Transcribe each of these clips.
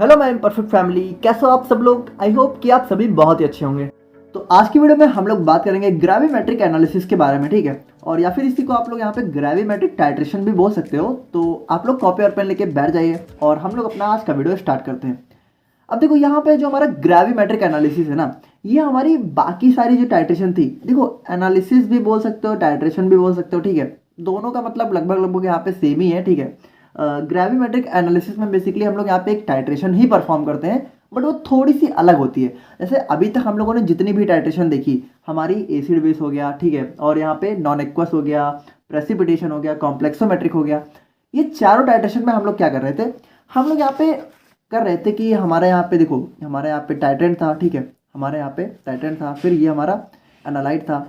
Hello my perfect family, कैसे हो आप सब लोग। आई होप कि आप सभी बहुत ही अच्छे होंगे। तो आज की वीडियो में हम लोग बात करेंगे ग्रेविमेट्रिक एनालिसिस के बारे में, ठीक है। और या फिर इसी को आप लोग यहाँ पे ग्रेविमेट्रिक टाइट्रेशन भी बोल सकते हो। तो आप लोग कॉपी और पेन लेके बैठ जाइए और हम लोग अपना आज का वीडियो स्टार्ट करते हैं। अब देखो यहाँ पे जो हमारा ग्रेविमेट्रिक एनालिसिस है ना, ये हमारी बाकी सारी जो टाइट्रेशन थी, देखो एनालिसिस भी बोल सकते हो, टाइट्रेशन भी बोल सकते हो, ठीक है। दोनों का मतलब लगभग लगभग यहाँ पे सेम ही है, ठीक है। ग्रेविमेट्रिक एनालिसिस में बेसिकली हम लोग यहाँ पे एक टाइट्रेशन ही परफॉर्म करते हैं, बट वो थोड़ी सी अलग होती है। जैसे अभी तक हम लोगों ने जितनी भी टाइट्रेशन देखी, हमारी एसिड बेस हो गया, ठीक है, और यहाँ पे नॉन एक्वस हो गया, प्रेसिपिटेशन हो गया, कॉम्प्लेक्सोमेट्रिक हो गया। ये चारों टाइट्रेशन में हम लोग क्या कर रहे थे, हम लोग यहाँ पे कर रहे थे कि हमारे यहाँ पे देखो, हमारे यहाँ पे टाइट्रेंट था, ठीक है, हमारे यहाँ पे टाइट्रेंट था, फिर ये हमारा एनालाइट था।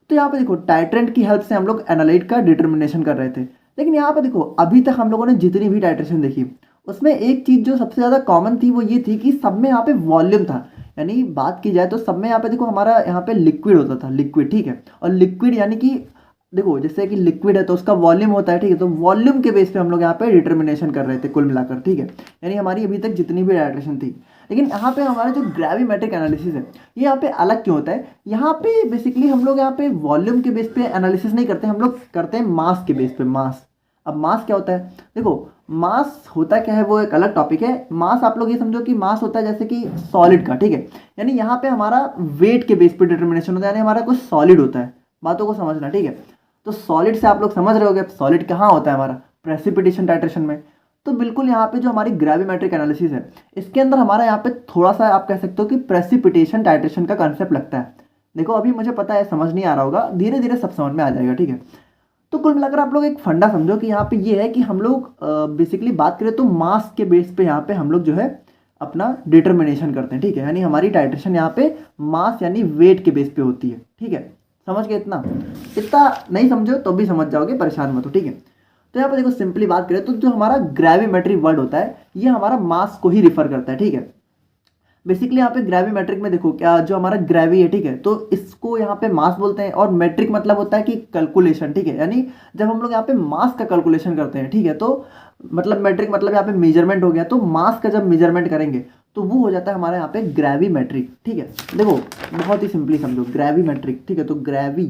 तो यहाँ पे देखो टाइट्रेंट की हेल्प से हम लोग एनालाइट का डिटर्मिनेशन कर रहे थे। लेकिन यहाँ पे देखो अभी तक हम लोगों ने जितनी भी टाइट्रेशन देखी, उसमें एक चीज़ जो सबसे ज़्यादा कॉमन थी वो ये थी कि सब में यहाँ पे वॉल्यूम था। यानी बात की जाए तो सब में यहाँ पे देखो हमारा यहाँ पे लिक्विड होता था, लिक्विड, ठीक है। और लिक्विड यानी कि देखो जैसे कि लिक्विड है तो उसका वॉल्यूम होता है, ठीक है। तो वॉल्यूम के बेस पे हम लोग यहाँ पे डिटर्मिनेशन कर रहे थे कुल मिलाकर, ठीक है। यानी हमारी अभी तक जितनी भी टाइट्रेशन थी। लेकिन यहाँ पे हमारा जो ग्रेविमेट्रिक एनालिसिस है, ये यहाँ पे अलग क्यों होता है। यहाँ पे बेसिकली हम लोग यहाँ पे वॉल्यूम के बेस पे एनालिसिस नहीं करते, हम लोग करते हैं मास के बेस पे, मास। अब मास क्या होता है, देखो मास होता क्या है वो एक अलग टॉपिक है। मास आप लोग ये समझो कि मास होता है जैसे कि सॉलिड का, ठीक है। यानी यहाँ पे हमारा वेट के बेस पे डिटर्मिनेशन होता है, यानी हमारा कुछ सॉलिड होता है, बातों को समझना, ठीक है। तो सॉलिड से आप लोग समझ रहे होगे सॉलिड कहाँ होता है हमारा, प्रेसिपिटेशन टाइट्रेशन में। तो बिल्कुल यहाँ पे जो हमारी ग्रेविमेट्रिक एनालिसिस है, इसके अंदर हमारा यहाँ पे थोड़ा सा आप कह सकते हो कि प्रेसिपिटेशन टाइट्रेशन का कंसेप्ट लगता है। देखो अभी मुझे पता है समझ नहीं आ रहा होगा, धीरे धीरे सब समझ में आ जाएगा, ठीक है। तो कुल मिलाकर आप लोग एक फंडा समझो कि यहाँ पे ये है कि हम लोग बेसिकली बात करें तो मास के बेस पे यहाँ पे हम लोग जो है अपना डिटर्मिनेशन करते हैं, ठीक है। यानी हमारी टाइट्रेशन यहाँ पे मास यानी वेट के बेस पे होती है, ठीक है। समझ गए इतना, इतना नहीं समझो तो भी समझ जाओगे, परेशान मत हो, ठीक है। तो यहाँ पर देखो सिंपली बात करें तो जो हमारा ग्रेविमेट्री वर्ड होता है, ये हमारा मास को ही रिफर करता है, ठीक है। बेसिकली यहाँ पे ग्रेविमेट्रिक में देखो क्या जो हमारा ग्रेवी है, ठीक है, तो इसको यहाँ पे मास बोलते हैं। और मेट्रिक मतलब होता है कि कैलकुलेशन, ठीक है। यानी जब हम लोग यहाँ पे मास का कैलकुलेशन करते हैं, ठीक है, तो मतलब मेट्रिक मतलब यहाँ पे मेजरमेंट हो गया। तो मास का जब मेजरमेंट करेंगे तो वो हो जाता है हमारे यहाँ पे ग्रेविमेट्रिक, ठीक है। देखो बहुत ही सिंपली समझो ग्रेविमेट्रिक, ठीक है। तो ग्रेवी,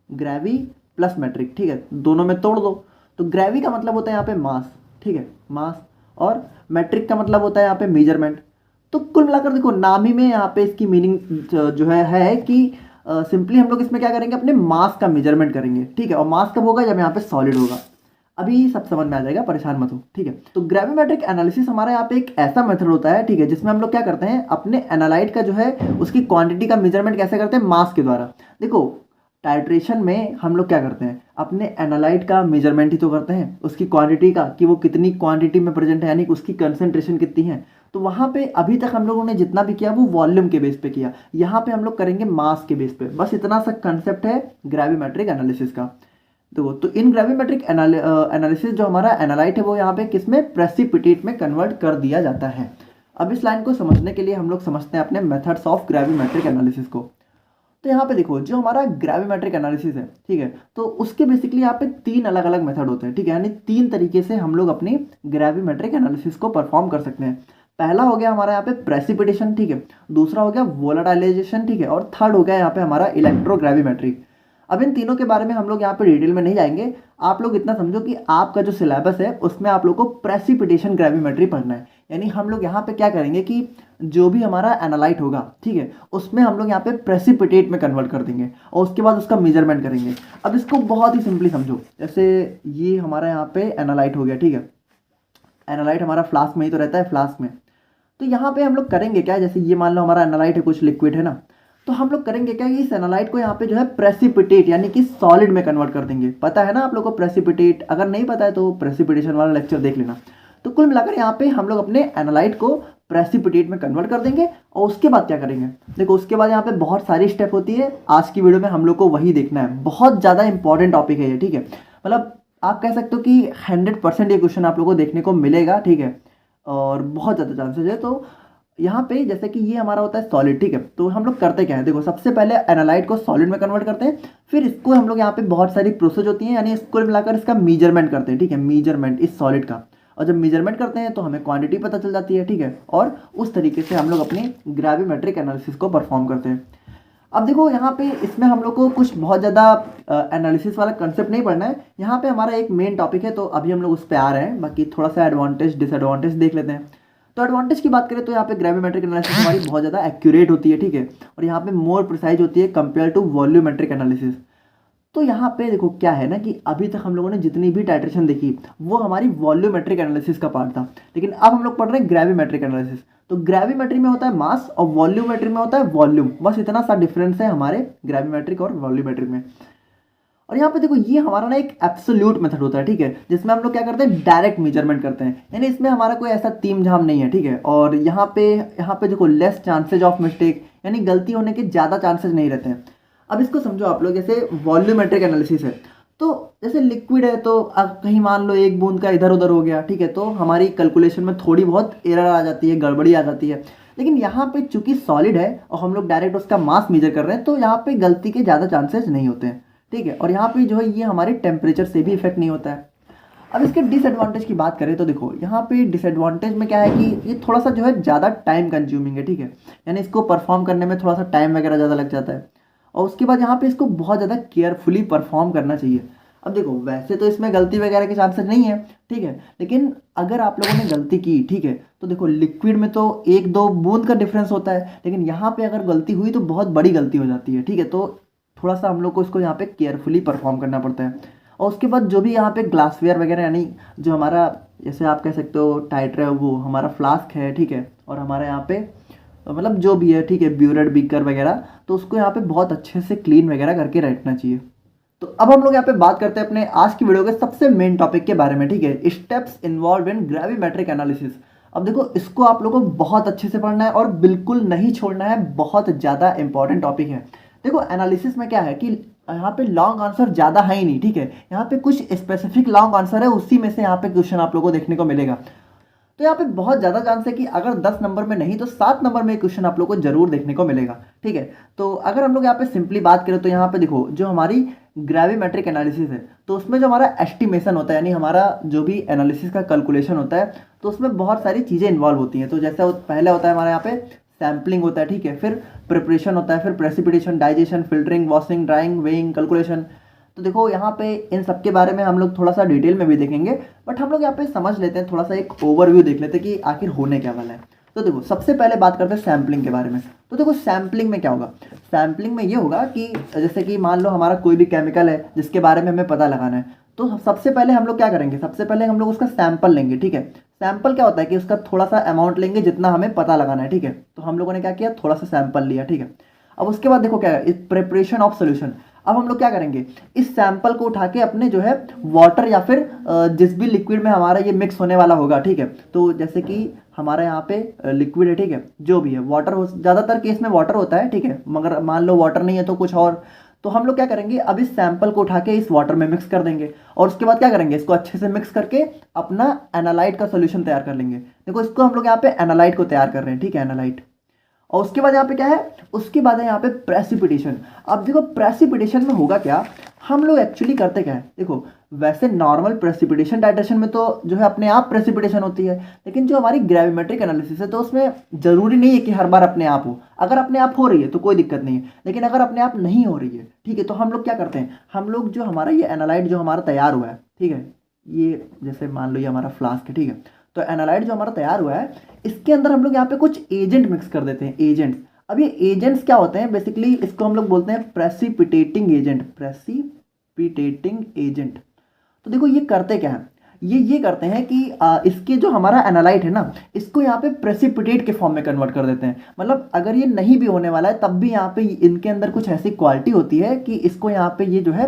ग्रेवी प्लस मेट्रिक, ठीक है, दोनों में तोड़ दो। तो ग्रेवी का मतलब होता है यहाँ पे मास, ठीक है, मास। और मेट्रिक का मतलब होता है यहाँ पे मेजरमेंट। तो कुल मिलाकर देखो नाम ही में यहाँ पे इसकी मीनिंग जो है कि सिंपली हम लोग इसमें क्या करेंगे, अपने मास का मेजरमेंट करेंगे, ठीक है। और मास कब होगा, जब यहाँ पे सॉलिड होगा। अभी सब समझ में आ जाएगा, परेशान मत हो, ठीक है। तो ग्रेविमेट्रिक एनालिसिस हमारा यहाँ पे एक ऐसा मेथड होता है, ठीक है, जिसमें हम लोग क्या करते हैं, अपने एनालाइट का जो है उसकी क्वांटिटी का मेजरमेंट कैसे करते हैं, मास के द्वारा। देखो टाइट्रेशन में हम लोग क्या करते हैं, अपने एनालाइट का मेजरमेंट ही तो करते हैं, उसकी क्वांटिटी का, कि वो कितनी क्वांटिटी में प्रेजेंट है, यानी कि उसकी कंसंट्रेशन कितनी है। तो वहाँ पे अभी तक हम लोगों ने जितना भी किया वो वॉल्यूम के बेस पे किया, यहाँ पे हम लोग करेंगे मास के बेस पे। बस इतना सा कंसेप्ट है ग्रेविमेट्रिक एनालिसिस का। तो इन ग्रेविमेट्रिक एनालिसिस जो हमारा एनालाइट है वो यहाँ पे किसमें, प्रेसिपिटेट में कन्वर्ट कर दिया जाता है। अब इस लाइन को समझने के लिए हम लोग समझते हैं अपने मेथड्स ऑफ ग्रेविमेट्रिक एनालिसिस को। तो यहाँ पे देखो जो हमारा ग्रेविमेट्रिक एनालिसिस है, ठीक है, तो उसके बेसिकली यहाँ पे तीन अलग अलग मेथड होते हैं, ठीक है। यानी तीन तरीके से हम लोग अपनी ग्रेविमेट्रिक एनालिसिस को परफॉर्म कर सकते हैं। पहला हो गया हमारा यहाँ पे प्रेसिपिटेशन, ठीक है, दूसरा हो गया वोलेटाइलाइजेशन, ठीक है, और थर्ड हो गया यहाँ पे हमारा इलेक्ट्रोग्रेविमेट्रिक। अब इन तीनों के बारे में हम लोग यहाँ पे डिटेल में नहीं जाएंगे। आप लोग इतना समझो कि आपका जो सिलेबस है उसमें आप लोग को प्रेसिपिटेशन ग्रेविमेट्री पढ़ना है। यानी हम लोग यहाँ पे क्या करेंगे कि जो भी हमारा एनालाइट होगा, ठीक है, उसमें हम लोग यहाँ पे प्रेसिपिटेट में कन्वर्ट कर देंगे और उसके बाद उसका मेजरमेंट करेंगे। अब इसको बहुत ही सिंपली समझो, जैसे ये हमारा यहाँ पे एनालाइट हो गया, ठीक है। एनालाइट हमारा फ्लास्क में ही तो रहता है, फ्लास्क में। तो यहाँ पे हम लोग करेंगे क्या, जैसे ये मान लो हमारा एनालाइट है, कुछ लिक्विड है ना, तो हम लोग करेंगे क्या कि इस एनालाइट को यहाँ पे जो है प्रेसिपिटेट यानी कि सॉलिड में कन्वर्ट कर देंगे। पता है ना आप लोग को प्रेसिपिटेट, अगर नहीं पता है तो प्रेसिपिटेशन वाला लेक्चर देख लेना। तो कुल मिलाकर यहाँ पे हम लोग अपने एनालाइट को प्रेसिपिटेट में कन्वर्ट कर देंगे और उसके बाद क्या करेंगे, देखो उसके बाद यहाँ पे बहुत सारी स्टेप होती है। आज की वीडियो में हम लोग को वही देखना है, बहुत ज़्यादा इंपॉर्टेंट टॉपिक है ये, ठीक है। मतलब आप कह सकते हो कि 100% ये क्वेश्चन आप लोगों को देखने को मिलेगा, ठीक है, और बहुत ज़्यादा चांसेस है। तो यहाँ पे जैसे कि ये हमारा होता है सॉलिड, ठीक है, तो हम लोग करते क्या है, देखो सबसे पहले एनालाइट को सॉलिड में कन्वर्ट करते हैं, फिर इसको हम लोग यहाँ पे बहुत सारी प्रोसेस होती हैं, यानी इसको मिलाकर इसका मेजरमेंट करते हैं, ठीक है, मेजरमेंट इस सॉलिड का। और जब मेजरमेंट करते हैं तो हमें क्वांटिटी पता चल जाती है, ठीक है। और उस तरीके से हम लोग अपनी ग्रेविमेट्रिक एनालिसिस को परफॉर्म करते हैं। अब देखो यहाँ पे इसमें हम लोग को कुछ बहुत ज़्यादा एनालिसिस वाला कंसेप्ट नहीं पढ़ना है, यहाँ पे हमारा एक मेन टॉपिक है, तो अभी हम लोग उस पर आ रहे हैं। बाकी थोड़ा सा एडवांटेज डिसएडवांटेज देख लेते हैं। तो एडवांटेज की बात करें तो यहाँ पे ग्रेविमेट्रिक एनालिसिस हमारी बहुत ज़्यादा एक्यूरेट होती है, ठीक है। और यहाँ पे मोर प्रिसाइज होती है कंपेयर टू वॉल्यूमेट्रिक एनालिसिस। तो यहाँ पे देखो क्या है ना कि अभी तक हम लोगों ने जितनी भी टाइट्रेशन देखी वो हमारी वॉल्यूमेट्रिक एनालिसिस का पार्ट था, लेकिन अब हम लोग पढ़ रहे हैं ग्रेविमेट्रिक एनालिसिस। तो ग्रेविमेट्री में होता है मास और वॉल्यूमेट्री में होता है वॉल्यूम, बस इतना सा डिफरेंस है हमारे ग्रेविमेट्रिक और वॉल्यूमेट्रिक में। और यहाँ पे देखो ये हमारा ना एक एब्सोल्यूट मेथड होता है, ठीक है, जिसमें हम लोग क्या करते हैं डायरेक्ट मेजरमेंट करते हैं, यानी इसमें हमारा कोई ऐसा तीम झाम नहीं है, ठीक है। और यहाँ पे देखो लेस चांसेज ऑफ मिस्टेक, यानी गलती होने के ज़्यादा चांसेस नहीं रहते हैं। अब इसको समझो आप लोग, जैसे वॉल्यूमेट्रिक एनालिसिस है तो जैसे लिक्विड है तो अब कहीं मान लो एक बूंद का इधर उधर हो गया, ठीक है, तो हमारी कैलकुलेशन में थोड़ी बहुत एरर आ जाती है, गड़बड़ी आ जाती है। लेकिन यहाँ पे चूंकि सॉलिड है और हम लोग डायरेक्ट उसका मास मेजर कर रहे हैं तो यहाँ पे गलती के ज़्यादा चांसेस नहीं होते हैं, ठीक है। और यहाँ पे जो है ये हमारे टेम्परेचर से भी इफेक्ट नहीं होता है। अब इसके डिसएडवांटेज की बात करें तो देखो यहाँ पे डिसएडवांटेज में क्या है कि ये थोड़ा सा जो है ज़्यादा टाइम कंज्यूमिंग है, ठीक है, यानी इसको परफॉर्म करने में थोड़ा सा टाइम वगैरह ज़्यादा लग जाता है। और उसके बाद यहाँ पे इसको बहुत ज़्यादा केयरफुली परफॉर्म करना चाहिए। अब देखो वैसे तो इसमें गलती वगैरह के चांसेस नहीं है, ठीक है, लेकिन अगर आप लोगों ने गलती की, ठीक है, तो देखो लिक्विड में तो एक दो बूंद का डिफरेंस होता है, लेकिन यहाँ पे अगर गलती हुई तो बहुत बड़ी गलती हो जाती है, ठीक है। तो थोड़ा सा हम लोग को इसको यहाँ पे केयरफुली परफॉर्म करना पड़ता है। और उसके बाद जो भी यहाँ पे ग्लासवेयर वगैरह, यानी जो हमारा जैसे आप कह सकते हो टाइटर है, वो हमारा फ्लास्क है, ठीक है, और हमारा यहाँ पे मतलब जो भी है, ठीक है, ब्यूरेट बीकर वगैरह, तो उसको यहाँ पे बहुत अच्छे से क्लीन वगैरह करके रखना चाहिए। तो अब हम लोग यहाँ पे बात करते हैं अपने आज की वीडियो के सबसे मेन टॉपिक के बारे में, ठीक है, steps involve in gravimetric analysis. अब देखो इसको आप लोगों को बहुत अच्छे से पढ़ना है और बिल्कुल नहीं छोड़ना है, बहुत ज़्यादा इंपॉर्टेंट टॉपिक है। देखो एनालिसिस में क्या है कि यहाँ पे लॉन्ग आंसर ज़्यादा है ही नहीं, ठीक है, यहाँ पे कुछ स्पेसिफिक लॉन्ग आंसर है, उसी में से यहाँ पे क्वेश्चन आप लोगों को देखने को मिलेगा। तो यहाँ पे बहुत ज़्यादा चांस है कि अगर 10 नंबर में नहीं तो 7 नंबर में क्वेश्चन आप लोग को जरूर देखने को मिलेगा, ठीक है। तो अगर हम लोग यहाँ पे सिंपली बात करें तो यहाँ पे देखो जो हमारी ग्रेविमेट्रिक एनालिसिस है तो उसमें जो हमारा एस्टिमेशन होता है, यानी हमारा जो भी एनालिसिस का कैलकुलेशन होता है, तो उसमें बहुत सारी चीज़ें इन्वॉल्व होती हैं। तो जैसे पहले होता है हमारे यहाँ पे सैम्पलिंग होता है, ठीक है, फिर प्रिपरेशन होता है, फिर precipitation, digestion, filtering, washing, drawing, weighing, calculation. तो देखो यहाँ पे इन सब के बारे में हम लोग थोड़ा सा डिटेल में भी देखेंगे, बट हम लोग यहाँ पे समझ लेते हैं, थोड़ा सा एक ओवरव्यू देख लेते हैं कि आखिर होने क्या वाला है। तो देखो सबसे पहले बात करते हैं सैम्पलिंग के बारे में। तो देखो सैम्पलिंग में क्या होगा, सैम्पलिंग में ये होगा कि जैसे कि मान लो हमारा कोई भी केमिकल है जिसके बारे में हमें पता लगाना है, तो सबसे पहले हम लोग क्या करेंगे, सबसे पहले हम लोग उसका सैंपल लेंगे, ठीक है। सैंपल क्या होता है कि उसका थोड़ा सा अमाउंट लेंगे जितना हमें पता लगाना है, ठीक है। तो हम लोगों ने क्या किया, थोड़ा सा सैंपल लिया, ठीक है। अब उसके बाद देखो क्या है, प्रिपरेशन ऑफ सोल्यूशन। अब हम लोग क्या करेंगे, इस सैंपल को उठा के अपने जो है वाटर या फिर जिस भी लिक्विड में हमारा ये मिक्स होने वाला होगा, ठीक है। तो जैसे कि हमारा यहाँ पे लिक्विड है, ठीक है, जो भी है वाटर हो, ज़्यादातर केस में वाटर होता है, ठीक है, मगर मान लो वाटर नहीं है तो कुछ और। तो हम लोग क्या करेंगे, अब इस सैंपल को उठा के इस वाटर में मिक्स कर देंगे और उसके बाद क्या करेंगे, इसको अच्छे से मिक्स करके अपना एनालाइट का सोल्यूशन तैयार कर लेंगे। देखो इसको हम लोग यहाँ पे एनालाइट को तैयार कर रहे हैं, ठीक है, एनालाइट। और उसके बाद यहाँ पे क्या है, उसके बाद है यहाँ पे प्रेसिपिटेशन। अब देखो प्रेसिपिटेशन में होगा क्या, हम लोग एक्चुअली करते क्या है, देखो वैसे नॉर्मल प्रेसिपिटेशन टाइट्रेशन में तो जो है अपने आप प्रेसिपिटेशन होती है, लेकिन जो हमारी ग्रेविमेट्रिक एनालिसिस है तो उसमें जरूरी नहीं है कि हर बार अपने आप हो। अगर अपने आप हो रही है तो कोई दिक्कत नहीं है, लेकिन अगर अपने आप नहीं हो रही है, ठीक है, तो हम लोग क्या करते हैं, हम लोग जो हमारा ये एनालाइट जो हमारा तैयार हुआ है, ठीक है, ये जैसे मान लो ये हमारा फ्लास्क है, ठीक है, तो एनालाइट जो हमारा तैयार हुआ है इसके अंदर हम लोग यहाँ पे कुछ एजेंट मिक्स कर देते हैं, एजेंट्स। अब ये एजेंट्स क्या होते हैं, बेसिकली इसको हम लोग बोलते हैं प्रेसिपिटेटिंग एजेंट, प्रेसिपिटेटिंग एजेंट। तो देखो ये करते क्या है, ये करते हैं कि इसके जो हमारा एनालाइट है ना, इसको यहाँ पे प्रेसिपिटेट के फॉर्म में कन्वर्ट कर देते हैं। मतलब अगर ये नहीं भी होने वाला है तब भी यहाँ पे इनके अंदर कुछ ऐसी क्वालिटी होती है कि इसको यहाँ पे ये जो है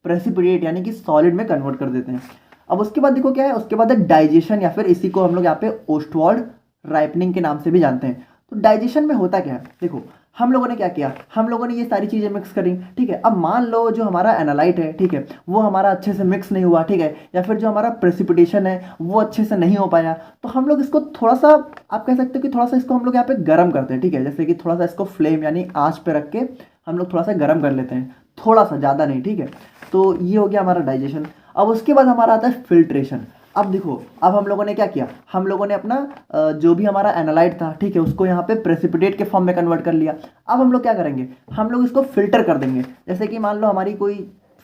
प्रेसिपिटेट यानी कि सॉलिड में कन्वर्ट कर देते हैं। अब उसके बाद देखो क्या है, उसके बाद है डाइजेशन, या फिर इसी को हम लोग यहाँ पे ओस्टवाल्ड राइपनिंग के नाम से भी जानते हैं। तो डाइजेशन में होता क्या है, देखो हम लोगों ने क्या किया, हम लोगों ने ये सारी चीज़ें मिक्स करी, ठीक है। अब मान लो जो हमारा एनालाइट है, ठीक है, वो हमारा अच्छे से मिक्स नहीं हुआ, ठीक है, या फिर जो हमारा प्रेसिपिटेशन है वो अच्छे से नहीं हो पाया, तो हम लोग इसको थोड़ा सा, आप कह सकते हो कि थोड़ा सा इसको हम लोग यहाँ पे गर्म करते हैं, ठीक है, जैसे कि थोड़ा सा इसको फ्लेम यानी आँच पे रख के हम लोग थोड़ा सा गर्म कर लेते हैं, थोड़ा सा, ज़्यादा नहीं, ठीक है। तो ये हो गया हमारा डाइजेशन। अब उसके बाद हमारा आता है फिल्ट्रेशन। अब देखो, अब हम लोगों ने क्या किया, हम लोगों ने अपना जो भी हमारा एनालाइट था, ठीक है, उसको यहाँ पे प्रेसिपिटेट के फॉर्म में कन्वर्ट कर लिया। अब हम लोग क्या करेंगे, हम लोग इसको फिल्टर कर देंगे। जैसे कि मान लो हमारी कोई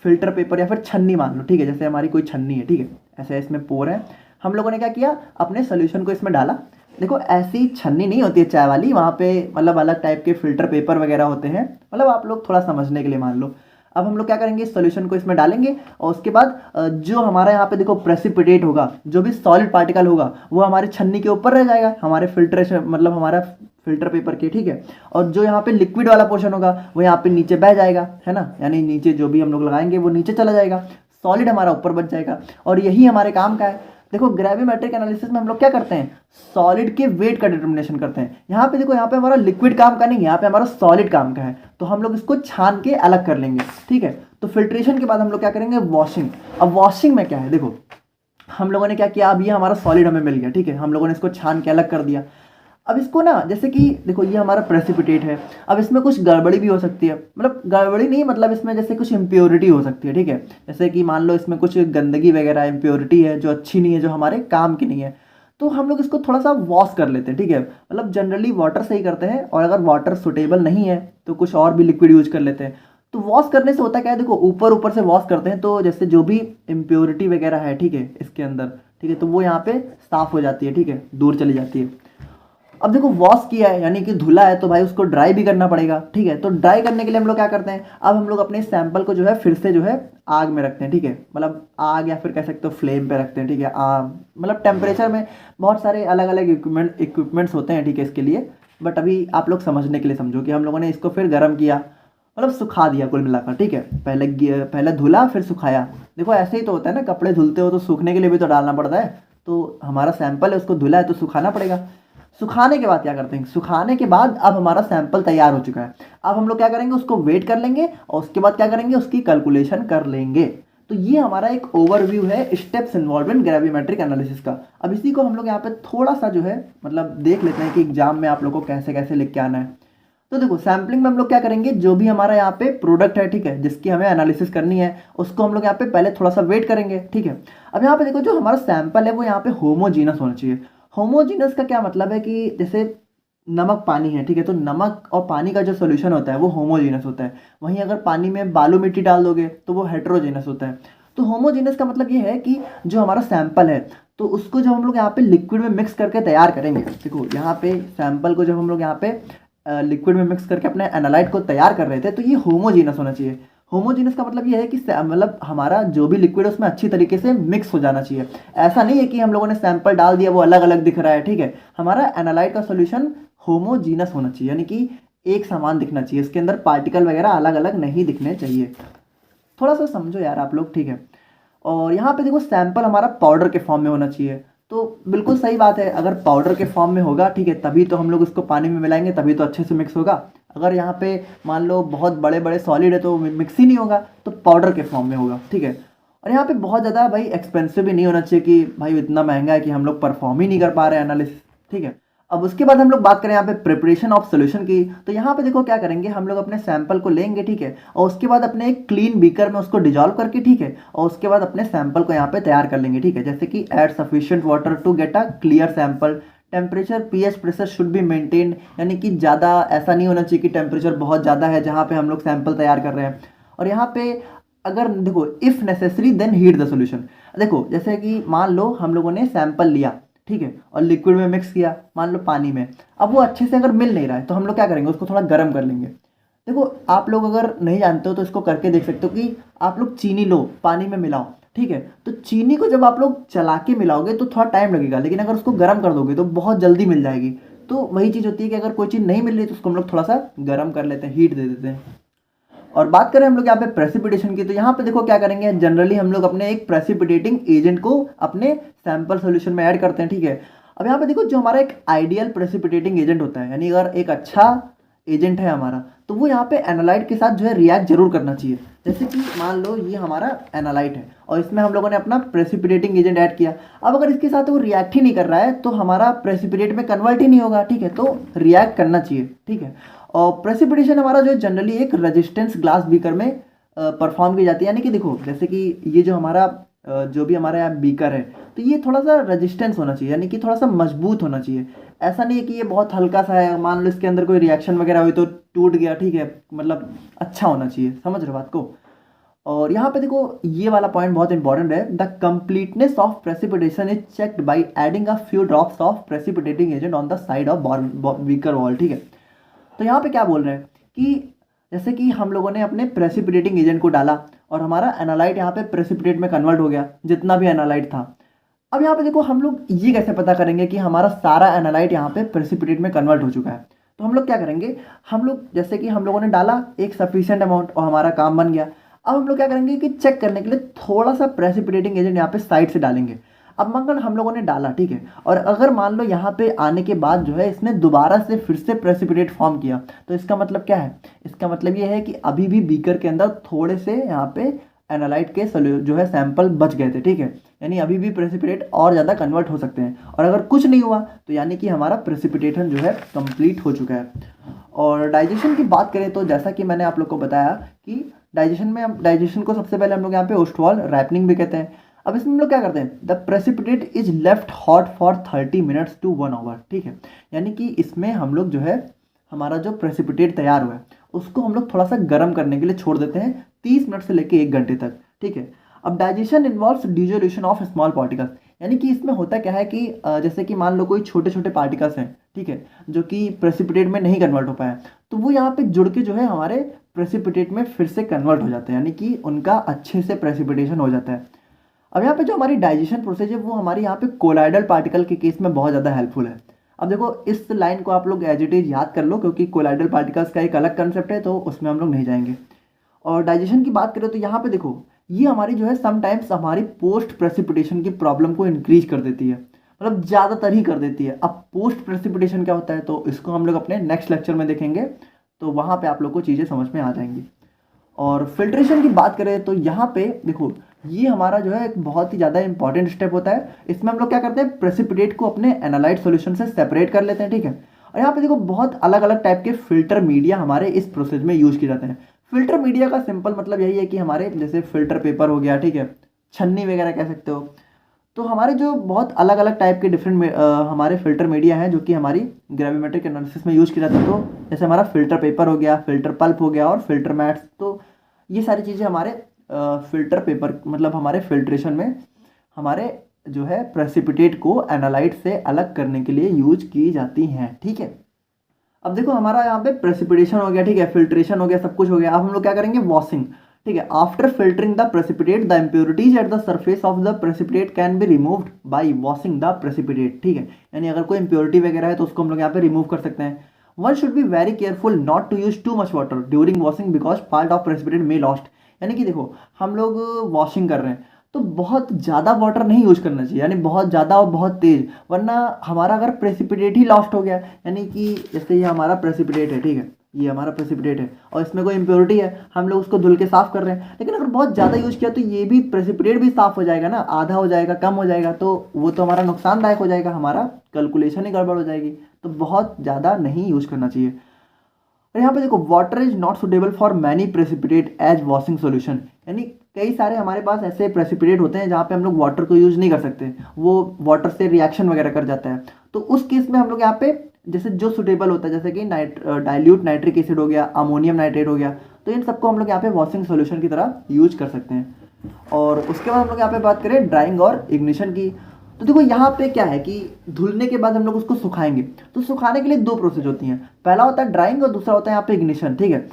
फिल्टर पेपर या फिर छन्नी मान लो, ठीक है, जैसे हमारी कोई छन्नी है, ठीक है, ऐसे इसमें पोर है, हम लोगों ने क्या किया, अपने सोल्यूशन को इसमें डाला। देखो ऐसी छन्नी नहीं होती है चाय वाली, वहाँ पे मतलब अलग टाइप के फिल्टर पेपर वगैरह होते हैं, मतलब आप लोग थोड़ा समझने के लिए मान लो। अब हम लोग क्या करेंगे, इस सॉल्यूशन को इसमें डालेंगे और उसके बाद जो हमारा यहाँ पे देखो प्रेसिपिटेट होगा, जो भी सॉलिड पार्टिकल होगा वो हमारी छन्नी के ऊपर रह जाएगा, हमारे फिल्ट्रेशन मतलब हमारा फिल्टर पेपर के, ठीक है। और जो यहाँ पे लिक्विड वाला पोर्शन होगा वो यहाँ पे नीचे बह जाएगा, है ना, यानी नीचे जो भी हम लोग लगाएंगे वो नीचे चला जाएगा, सॉलिड हमारा ऊपर बच जाएगा। और यही हमारे काम का है। देखो ग्रेविमेट्रिक एनालिसिस में हम लोग क्या करते हैं, सॉलिड के वेट का डिटर्मिनेशन करते हैं। यहाँ पे देखो, यहाँ पे हमारा लिक्विड काम का नहीं, यहाँ पे हमारा सॉलिड काम का है, तो हम लोग इसको छान के अलग कर लेंगे, ठीक है। तो फिल्ट्रेशन के बाद हम लोग क्या करेंगे, वॉशिंग। अब वॉशिंग में क्या है, देखो हम लोगों ने क्या किया, अब ये हमारा सॉलिड हमें मिल गया, ठीक है, हम लोगों ने इसको छान के अलग कर दिया। अब इसको ना, जैसे कि देखो ये हमारा प्रेसिपिटेट है, अब इसमें कुछ गड़बड़ी भी हो सकती है, मतलब गड़बड़ी नहीं, मतलब इसमें जैसे कुछ इम्प्योरिटी हो सकती है, ठीक है। जैसे कि मान लो इसमें कुछ गंदगी वगैरह इम्प्योरिटी है जो अच्छी नहीं है, जो हमारे काम की नहीं है, तो हम लोग इसको थोड़ा सा वॉश कर लेते हैं, ठीक है। मतलब जनरली वाटर से ही करते हैं, और अगर वाटर सुटेबल नहीं है तो कुछ और भी लिक्विड यूज कर लेते हैं। तो वॉश करने से होता क्या है, देखो ऊपर ऊपर से वॉश करते हैं तो जैसे जो भी इम्प्योरिटी वगैरह है, ठीक है, इसके अंदर, ठीक है, तो वो यहाँ पे साफ हो जाती है, ठीक है, दूर चली जाती है। अब देखो वॉश किया है यानी कि धुला है, तो भाई उसको ड्राई भी करना पड़ेगा, ठीक है। तो ड्राई करने के लिए हम लोग क्या करते हैं, अब हम लोग अपने सैंपल को जो है फिर से जो है आग में रखते हैं, ठीक है, मतलब आग या फिर कह सकते हो फ्लेम पे रखते हैं, ठीक है। मतलब टेम्परेचर में बहुत सारे अलग अलग इक्विपमेंट्स होते हैं, ठीक है, इसके लिए, बट अभी आप लोग समझने के लिए समझो कि हम लोगों ने इसको फिर गर्म किया, मतलब सुखा दिया कुल मिलाकर, ठीक है। पहले धुला फिर सुखाया। देखो ऐसे ही तो होता है ना, कपड़े धुलते हो तो सूखने के लिए भी तो डालना पड़ता है, तो हमारा सैंपल है उसको धुला है तो सुखाना पड़ेगा। सुखाने के बाद क्या करते हैं, सुखाने के बाद अब हमारा सैंपल तैयार हो चुका है। अब हम लोग क्या करेंगे, उसको वेट कर लेंगे और उसके बाद क्या करेंगे, उसकी कैलकुलेशन कर लेंगे। तो ये हमारा एक ओवरव्यू है steps involve in gravimetric analysis का। अब इसी को हम लोग यहाँ पे थोड़ा सा जो है मतलब देख लेते हैं कि एग्जाम में आप लोग को कैसे कैसे लिख के आना है। तो देखो सैम्पलिंग में हम लोग क्या करेंगे, जो भी हमारा यहाँ पे प्रोडक्ट है, ठीक है, जिसकी हमें एनालिसिस करनी है, उसको हम लोग यहाँ पे पहले थोड़ा सा वेट करेंगे, ठीक है। अब यहाँ पे देखो जो हमारा सैंपल है वो यहाँ पे होमोजीनस होना चाहिए। होमोजीनस का क्या मतलब है कि जैसे नमक पानी है, ठीक है, तो नमक और पानी का जो सोल्यूशन होता है वो होमोजीनस होता है। वहीं अगर पानी में बालू मिट्टी डाल दोगे तो वो हेट्रोजीनस होता है। तो होमोजीनस का मतलब ये है कि जो हमारा सैंपल है तो उसको जब हम लोग यहाँ पे लिक्विड में मिक्स करके तैयार करेंगे, देखो यहाँ पे सैंपल को जब हम लोग यहाँ पे लिक्विड में मिक्स करके अपने एनालाइट को तैयार कर रहे थे, तो ये होमोजीनस होना चाहिए। होमोजीनस का मतलब ये है कि मतलब हमारा जो भी लिक्विड है उसमें अच्छी तरीके से मिक्स हो जाना चाहिए। ऐसा नहीं है कि हम लोगों ने सैंपल डाल दिया वो अलग अलग दिख रहा है, ठीक है। हमारा एनालाइट का सोल्यूशन होमोजीनस होना चाहिए, यानी कि एक समान दिखना चाहिए, इसके अंदर पार्टिकल वगैरह अलग अलग नहीं दिखने चाहिए। थोड़ा सा समझो यार आप लोग, ठीक है। और यहाँ पे देखो सैंपल हमारा पाउडर के फॉर्म में होना चाहिए, तो बिल्कुल सही बात है, अगर पाउडर के फॉर्म में होगा, ठीक है, तभी तो हम लोग उसको पानी में मिलाएंगे, तभी तो अच्छे से मिक्स होगा। अगर यहाँ पे मान लो बहुत बड़े बड़े सॉलिड है तो मिक्स ही नहीं होगा, तो पाउडर के फॉर्म में होगा, ठीक है। और यहाँ पे बहुत ज़्यादा भाई एक्सपेंसिव भी नहीं होना चाहिए कि भाई इतना महंगा है कि हम लोग परफॉर्म ही नहीं कर पा रहे हैं एनालिसिस, ठीक है। अब उसके बाद हम लोग बात करें यहाँ पे प्रिपरेशन ऑफ सोल्यूशन की, तो यहाँ पे देखो क्या करेंगे, हम लोग अपने सैंपल को लेंगे, ठीक है, और उसके बाद अपने एक क्लीन बीकर में उसको डिजॉल्व करके, ठीक है, और उसके बाद अपने सैंपल को यहाँ पे तैयार कर लेंगे, ठीक है। जैसे कि add sufficient water to get a clear sample, temperature pH pressure should be maintained, यानी कि ज़्यादा ऐसा नहीं होना चाहिए कि टेम्परेचर बहुत ज़्यादा है जहाँ पे हम लोग सैंपल तैयार कर रहे हैं। और यहाँ पे अगर देखो if necessary then heat the solution. देखो जैसे कि मान लो हम लोगों ने सैंपल लिया, ठीक है, और लिक्विड में मिक्स किया, मान लो पानी में, अब वो अच्छे से अगर मिल नहीं रहा है तो हम लोग क्या करेंगे, उसको थोड़ा गर्म कर लेंगे। देखो आप लोग अगर नहीं जानते हो तो इसको करके देख सकते हो कि आप लोग चीनी लो, पानी में मिलाओ, ठीक है, तो चीनी को जब आप लोग चला के मिलाओगे तो थोड़ा टाइम लगेगा, लेकिन अगर उसको गर्म कर दोगे तो बहुत जल्दी मिल जाएगी। तो वही चीज़ होती है कि अगर कोई चीज़ नहीं मिल रही तो उसको हम लोग थोड़ा सा गर्म कर लेते हैं, हीट दे देते हैं। और बात करें हम लोग यहाँ पे प्रेसिपिटेशन की, तो यहाँ पे देखो क्या करेंगे, जनरली हम लोग अपने एक प्रेसिपिटेटिंग एजेंट को अपने सैंपल सोल्यूशन में ऐड करते हैं, ठीक है। अब यहाँ पे देखो जो हमारा एक आइडियल प्रेसिपिटेटिंग एजेंट होता है, यानी अगर एक अच्छा एजेंट है हमारा, तो वो यहाँ पे एनालाइट के साथ जो है रिएक्ट जरूर करना चाहिए। जैसे कि मान लो ये हमारा एनालाइट है और इसमें हम लोगों ने अपना प्रेसिपिटेटिंग एजेंट ऐड किया। अब अगर इसके साथ वो रिएक्ट ही नहीं कर रहा है तो हमारा प्रेसिपिटेट में कन्वर्ट ही नहीं होगा, ठीक है, तो रिएक्ट करना चाहिए, ठीक है। और प्रेसिपिटेशन हमारा जो है जनरली एक रेजिस्टेंस ग्लास बीकर में परफॉर्म की जाती है, यानी कि देखो जैसे कि ये जो हमारा जो भी हमारा यहाँ बीकर है, तो ये थोड़ा सा रेजिस्टेंस होना चाहिए, यानी कि थोड़ा सा मजबूत होना चाहिए। ऐसा नहीं है कि ये बहुत हल्का सा है, मान लो इसके अंदर कोई रिएक्शन वगैरह हुई तो टूट गया, ठीक है, मतलब अच्छा होना चाहिए, समझ रहे हो बात को। और यहाँ पे देखो ये वाला पॉइंट बहुत इंपॉर्टेंट है, the completeness of precipitation is checked by adding a few drops of precipitating agent on the side of weaker wall, ठीक है। तो यहाँ पे क्या बोल रहे हैं कि जैसे कि हम लोगों ने अपने प्रेसिपिटेटिंग एजेंट को डाला और हमारा एनालाइट यहाँ पे प्रेसिपिटेट में कन्वर्ट हो गया, जितना भी एनालाइट था। अब यहाँ पे देखो हम लोग ये कैसे पता करेंगे कि हमारा सारा एनालाइट यहाँ पे प्रेसिपिटेट में कन्वर्ट हो चुका है। तो हम लोग क्या करेंगे, हम लोग जैसे कि हम लोगों ने डाला एक सफिशिएंट अमाउंट और हमारा काम बन गया। अब हम लोग क्या करेंगे कि चेक करने के लिए थोड़ा सा प्रेसिपिटेटिंग एजेंट यहाँ पे साइड से डालेंगे। अब मगर हम लोगों ने डाला, ठीक है, और अगर मान लो यहाँ पे आने के बाद जो है इसने दोबारा से फिर से प्रेसिपिटेट फॉर्म किया, तो इसका मतलब क्या है, इसका मतलब ये है कि अभी भी बीकर के अंदर थोड़े से यहाँ पे एनालाइट के जो है सैंपल बच गए थे, ठीक है, यानी अभी भी प्रेसिपिटेट और ज़्यादा कन्वर्ट हो सकते हैं। और अगर कुछ नहीं हुआ तो यानी कि हमारा प्रेसिपिटेशन जो है कंप्लीट हो चुका है। और डाइजेशन की बात करें तो जैसा कि मैंने आप लोग को बताया कि डाइजेशन को सबसे पहले हम लोग यहाँ पे ओस्टवॉल रैपनिंग भी कहते हैं। अब इसमें हम लोग क्या करते हैं, the precipitate is left hot for 30 minutes to 1 hour, ठीक है, यानी कि इसमें हम लोग जो है हमारा जो प्रेसिपिटेट तैयार हुआ है उसको हम लोग थोड़ा सा गर्म करने के लिए छोड़ देते हैं 30 मिनट से लेके 1 घंटे तक, ठीक है। अब digestion involves dissolution of small particles, यानी कि इसमें होता क्या है कि जैसे कि मान लो कोई छोटे छोटे पार्टिकल्स हैं, ठीक है, जो कि प्रेसिपिटेट में नहीं कन्वर्ट हो पाया, तो वो यहाँ पे जुड़ के जो है हमारे प्रेसिपिटेट में फिर से कन्वर्ट हो जाते हैं, यानी कि उनका अच्छे से प्रेसिपिटेशन हो जाता है। अब यहाँ पे जो हमारी डाइजेशन प्रोसेस है वो हमारी यहाँ पे कोलाइडल पार्टिकल के केस में बहुत ज़्यादा हेल्पफुल है। अब देखो इस लाइन को आप लोग एज इट इज याद कर लो, क्योंकि कोलाइडल पार्टिकल्स का एक अलग कंसेप्ट है, तो उसमें हम लोग नहीं जाएंगे। और डाइजेशन की बात करें तो यहाँ पे देखो ये हमारी जो है समटाइम्स हमारी पोस्ट प्रेसिपिटेशन की प्रॉब्लम को इंक्रीज कर देती है, मतलब ज़्यादातर ही कर देती है। अब पोस्ट प्रेसिपिटेशन क्या होता है तो इसको हम लोग अपने नेक्स्ट लेक्चर में देखेंगे, तो वहाँ पे आप लोग को चीज़ें समझ में आ जाएंगी। और फिल्ट्रेशन की बात करें तो यहाँ पे देखो ये हमारा जो है एक बहुत ही ज़्यादा इंपॉर्टेंट स्टेप होता है। इसमें हम लोग क्या करते हैं, प्रेसिपिटेट को अपने एनालाइट सॉल्यूशन से सेपरेट कर लेते हैं, ठीक है। और यहाँ पे देखो बहुत अलग अलग टाइप के फिल्टर मीडिया हमारे इस प्रोसेस में यूज किए जाते हैं। फिल्टर मीडिया का सिंपल मतलब यही है कि हमारे जैसे फिल्टर पेपर हो गया, ठीक है, छन्नी वगैरह कह सकते हो। तो हमारे जो बहुत अलग अलग टाइप के डिफरेंट हमारे फिल्टर मीडिया हैं जो कि हमारी ग्रेविमेट्रिक एनालिसिस में यूज किए जाते हैं। तो जैसे हमारा फिल्टर पेपर हो गया, फिल्टर पल्प हो गया और फिल्टर मैट्स, तो ये सारी चीज़ें हमारे फिल्टर पेपर मतलब हमारे फिल्ट्रेशन में हमारे जो है प्रेसिपिटेट को एनालाइट से अलग करने के लिए यूज की जाती हैं, ठीक है। अब देखो हमारा यहाँ पे प्रेसिपिटेशन हो गया, ठीक है, फिल्ट्रेशन हो गया, सब कुछ हो गया। अब हम लोग क्या करेंगे, वॉशिंग, ठीक है। After filtering the precipitate the impurities at the surface of the precipitate can be removed by washing the precipitate, ठीक है, यानी अगर कोई इम्प्योरिटी वगैरह है तो उसको हम लोग यहाँ पे रिमूव कर सकते हैं। One should be very careful not to use too much water during washing because part of precipitate may lost, यानी कि देखो हम लोग वॉशिंग कर रहे हैं तो बहुत ज़्यादा वाटर नहीं यूज करना चाहिए, यानी बहुत ज़्यादा और बहुत तेज़, वरना हमारा अगर प्रेसिपिटेट ही लॉस्ट हो गया, यानी कि जैसे ये हमारा प्रेसिपिटेट है, ठीक है, ये हमारा प्रेसिपिटेट है और इसमें कोई इम्प्योरिटी है, हम लोग उसको धुल के साफ़ कर रहे हैं, लेकिन अगर बहुत ज़्यादा यूज़ किया तो ये भी प्रेसिपिटेट भी साफ़ हो जाएगा ना, आधा हो जाएगा, कम हो जाएगा, तो वो तो हमारा नुकसानदायक हो जाएगा, हमारा कैलकुलेशन ही गड़बड़ हो जाएगी। तो बहुत ज़्यादा नहीं यूज़ करना चाहिए। और यहाँ पे देखो water is not suitable for many precipitate as washing solution, यानी कई सारे हमारे पास ऐसे प्रेसिपिटेट होते हैं जहाँ पे हम लोग वाटर को यूज़ नहीं कर सकते, वो वाटर से रिएक्शन वगैरह कर जाता है। तो उस केस में हम लोग यहाँ पे जैसे जो सुटेबल होता है, जैसे कि डाइल्यूट नाइट्रिक एसिड हो गया, अमोनियम नाइट्रेट हो गया, तो इन सबको हम लोग यहाँ पे वॉशिंग सोल्यूशन की तरह यूज कर सकते हैं। और उसके बाद हम लोग यहाँ पे बात करें ड्राइंग और इग्निशन की, तो देखो यहाँ पे क्या है कि धुलने के बाद हम लोग उसको सुखाएंगे, तो सुखाने के लिए दो प्रोसेस होती हैं, पहला होता है ड्राइंग और दूसरा होता है यहाँ पे इग्निशन, ठीक है।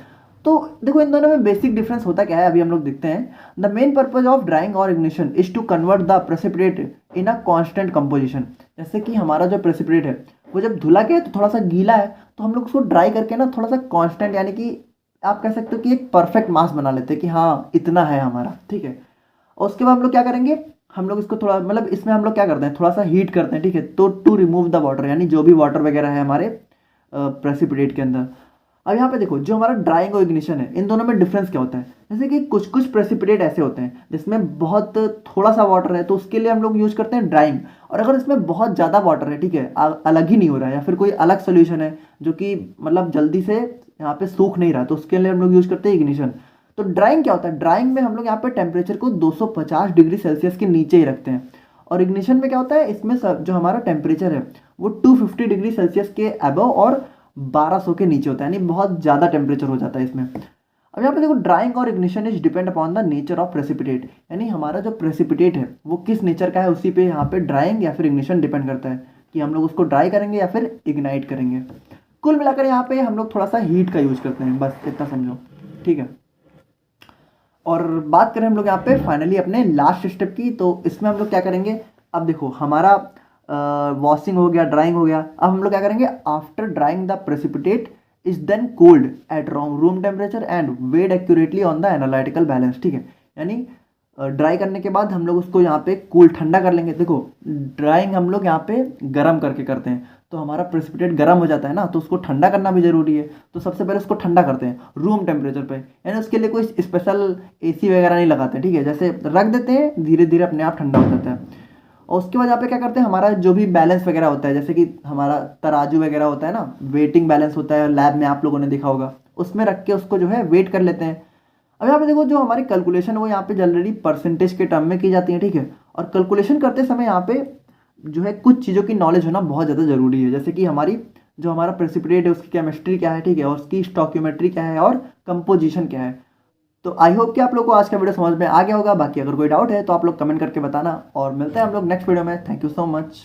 तो देखो इन दोनों में बेसिक डिफरेंस होता क्या है अभी हम लोग देखते हैं। The main purpose of drying और ignition is to convert the precipitate in a constant composition, जैसे कि हमारा जो प्रेसिपिटेट है वो जब धुला गया है तो थोड़ा सा गीला है, तो हम लोग उसको ड्राई करके ना थोड़ा सा कांस्टेंट, यानी कि आप कह सकते हो कि एक परफेक्ट मास बना लेते हैं कि हाँ इतना है हमारा, ठीक है। और उसके बाद हम लोग क्या करेंगे, हम लोग इसको थोड़ा मतलब इसमें हम लोग क्या करते हैं, थोड़ा सा हीट करते हैं, ठीक है, तो टू रिमूव द वाटर, यानी जो भी वाटर वगैरह है हमारे प्रेसिपिटेट के अंदर। अब यहाँ पे देखो जो हमारा ड्राइंग और इग्निशन है, इन दोनों में डिफरेंस क्या होता है, जैसे कि कुछ कुछ प्रेसिपिटेट ऐसे होते हैं जिसमें बहुत थोड़ा सा वाटर है, तो उसके लिए हम लोग यूज करते हैं ड्राइंग। और अगर इसमें बहुत ज़्यादा वाटर है, ठीक है, अलग ही नहीं हो रहा है, या फिर कोई अलग सोल्यूशन है जो कि मतलब जल्दी से यहाँ पे सूख नहीं रहा, तो उसके लिए हम लोग यूज करते हैं इग्निशन। तो ड्राइंग क्या होता है, ड्राइंग में हम लोग यहाँ पे टेम्परेचर को 250 डिग्री सेल्सियस के नीचे ही रखते हैं, और इग्निशन में क्या होता है, इसमें जो हमारा टेम्परेचर है वो 250 डिग्री सेल्सियस के अबव और 1200 के नीचे होता है, यानी बहुत ज़्यादा टेम्परेचर हो जाता है इसमें। अब यहाँ पे देखो, ड्राइंग और ignition is depend upon the nature of precipitate, यानी हमारा जो प्रेसिपिटेट है वो किस नेचर का है, उसी पे यहाँ पे ड्राइंग या फिर इग्निशन डिपेंड करता है कि हम लोग उसको ड्राई करेंगे या फिर इग्नाइट करेंगे। कुल मिलाकर यहाँ पे हम लोग थोड़ा सा हीट का यूज करते हैं, बस इतना समझो, ठीक है। और बात करें हम लोग यहाँ पे फाइनली अपने लास्ट स्टेप की, तो इसमें हम लोग क्या करेंगे, अब देखो हमारा वॉशिंग हो गया, ड्राइंग हो गया, अब हम लोग क्या करेंगे, after drying the precipitate is then cold at room temperature and weighed accurately on the analytical balance, ठीक है। यानी ड्राई करने के बाद हम लोग उसको यहाँ पे कूल ठंडा कर लेंगे। देखो ड्राइंग हम लोग यहाँ पे गर्म करके करते हैं, तो हमारा प्रेसिपिटेट गर्म हो जाता है ना, तो उसको ठंडा करना भी जरूरी है। तो सबसे पहले उसको ठंडा करते हैं रूम टेम्परेचर पे, यानी उसके लिए कोई स्पेशल एसी वगैरह नहीं लगाते, ठीक है। जैसे रख देते हैं, धीरे धीरे अपने आप ठंडा हो जाता है। और उसके बाद यहाँ पे क्या करते हैं, हमारा जो भी बैलेंस वगैरह होता है, जैसे कि हमारा तराजू वगैरह होता है ना, वेटिंग बैलेंस होता है, लैब में आप लोगों ने देखा होगा, उसमें रख के उसको जो है वेट कर लेते हैं। अब यहाँ पे देखो, जो हमारी कैलकुलेशन वो यहाँ पे जनरली परसेंटेज के टर्म में की जाती है, ठीक है। और कैलकुलेशन करते समय यहाँ पे जो है कुछ चीज़ों की नॉलेज होना बहुत ज़्यादा ज़रूरी है, जैसे कि हमारी जो हमारा प्रेसिपिटेट है उसकी केमिस्ट्री क्या है, ठीक है, और उसकी स्टोइकियोमेट्री क्या है और कंपोजिशन क्या है। तो आई होप कि आप लोग को आज का वीडियो समझ में आ गया होगा। बाकी अगर कोई डाउट है तो आप लोग कमेंट करके बताना, और मिलते हैं हम लोग नेक्स्ट वीडियो में। Thank you so much.